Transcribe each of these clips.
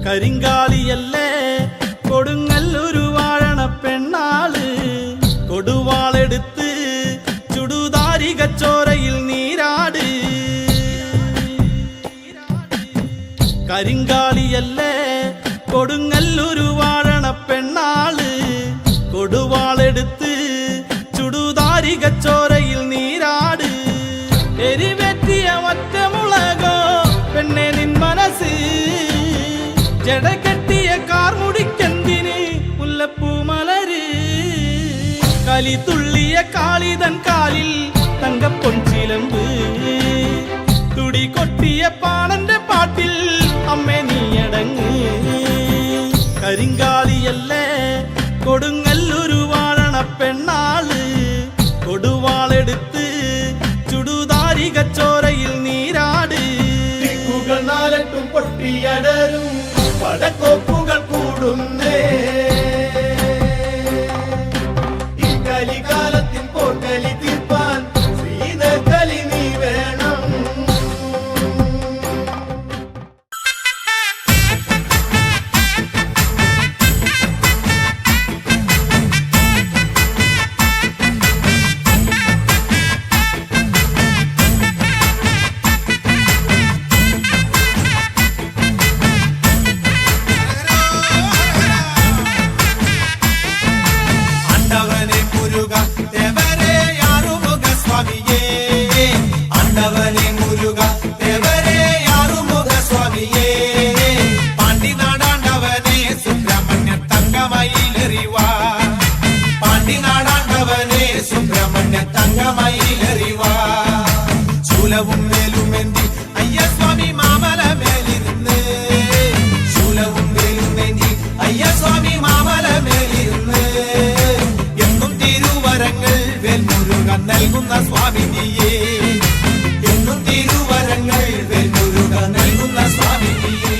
കരിങ്കാലിയല്ലേ കൊടുങ്ങല്ലൊരു വാഴണ പെണ്ണാള് കൊടുവാളെടുത്ത് ചുടുതാരികച്ചോരയിൽ നീരാട് കരിങ്കാലിയല്ലേ കൊടുങ്ങല്ലൊരു വാഴണ പെണ്ണാള് കൊടുവാളെടുത്ത് ചുടുതാരികച്ചോരയിൽ നീരാട് എരിവെറ്റിയ ഒറ്റമുളകോ പെണ്ണെ നിൻ മനസ്സ് ജടകെട്ടിയ കാർമുടിക്കെന്തിന് മുല്ലപ്പൂ മലര് കലി തുള്ളിയ കാളിതൻ കാലിൽ തങ്കപ്പൊൻചിലമ്പ് തുടി കൊട്ടിയ പാണന്റെ പാട്ടിൽ അമ്മേ നീയടങ്ങ് കരിങ്കാലിയല്ലേ കൊടുങ്ങല്ലൊരു വാഴണ പെണ്ണാള് കൊടുവാളെടുത്ത് ചുടുതാരികച്ചോരയിൽ നീരാട് ദിക്കുകൾ നാലട്ടും പൊട്ടിയടരും പടക്കോപ്പുകൾ കൂടുന്നേ ഈ കലികാലത്തിൻ പോർക്കലി തീർപ്പാൻ ശ്രീതകലി നീ വേണം. ശൂലവും വേലുമേന്തി അയ്യസ്വാമി മാമല മേലിരുന്ന് ശൂലവും വേലുമേന്തി അയ്യസ്വാമി മാമല മേലിരുന്ന് എന്നും തിരുവരങ്ങൾ വേൽമുരുകൻ നൽകുന്ന സ്വാമിനിയേ എന്നും തിരുവരങ്ങൾ വേൽമുരുകൻ നൽകുന്ന സ്വാമിനിയേ.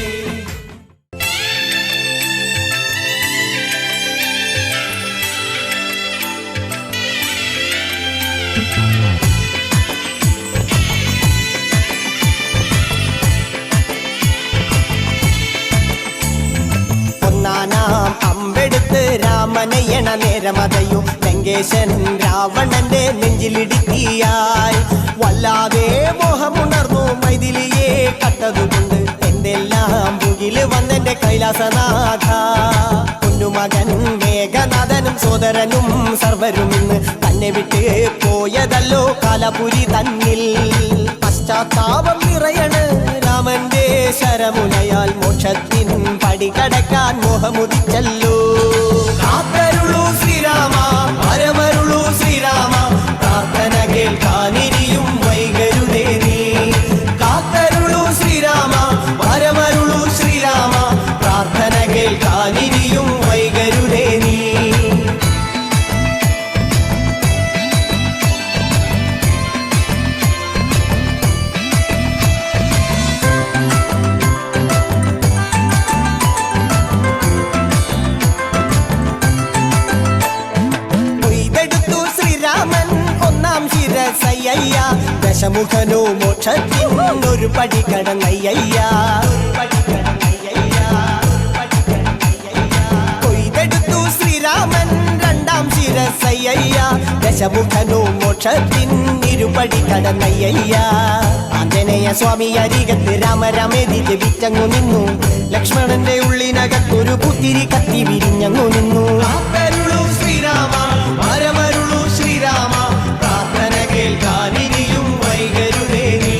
അമ്പെടുത്ത് രാമനയണ നേരമതയും ലങ്കേശൻ രാവണന്റെ നെഞ്ചിലിടുക്കിയായി വല്ലാതെ മോഹമുണർന്നു മൈഥിലിയെ കട്ടതുകൊണ്ട് എന്തെല്ലാം മുകില് വന്നെന്റെ കൈലാസനാഥ പൊന്നുമകൻ മേഘനാഥനും സോദരനും സർവരും ഇന്ന് തന്നെ വിട്ട് പോയതല്ലോ കാലപുരി തന്നിൽ പശ്ചാത്താപം നിറയണ് രാമന്റെ ശരമുനയാൽ മോക്ഷത്തിൻ പടികടക്കാൻ മോഹമുദിച്ചല്ലോ കാത്തരുളൂ ശ്രീരാമ പരമരുളൂ ശ്രീരാമ പ്രാർത്ഥന കേൾക്കാനിരിയും വൈകരുതേ നീ കാത്തരുളൂ ശ്രീരാമ പരമരുളൂ ശ്രീരാമ പ്രാർത്ഥന കേൾക്കാനിരിയും വൈകരുതേ നീ. ദശമുഖനോ മോക്ഷത്തിനൊരു പടി കടന്നയ്യ കൊയ്തെടുത്തു ശ്രീരാമൻ രണ്ടാം ശിരസയ്യ ദശമുഖനോ മോക്ഷത്തിനിരുപടി കടന്നയ്യ ആഞ്ജനേയ സ്വാമി അരികത്ത് രാമരാമേതി ജപിച്ചങ്ങു നിന്നു ലക്ഷ്മണന്റെ ഉള്ളിനകത്തൊരു പുത്തിരി കത്തി വിരിഞ്ഞങ്ങു നിന്നു ശ്രീരാമ പരമരുളൂ ശ്രീരാമ പ്രാർത്ഥന കേൾക്കാനിരിയും വൈകരുതേ നീ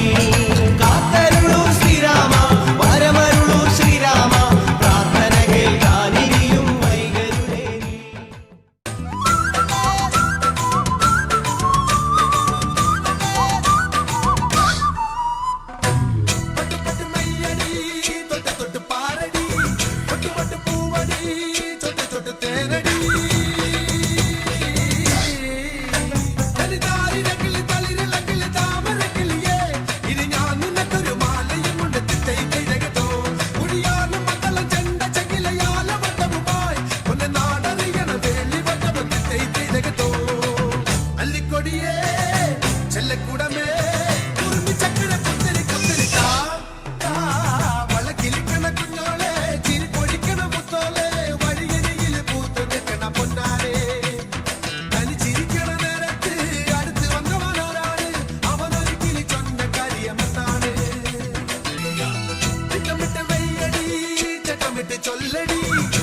കാത്തരുളൂ ശ്രീരാമ പരമരുളൂ ശ്രീരാമ പ്രാർത്ഥന കേൾക്കാനിരിയും വൈകരുതേ നീ. ചൊല്ലടി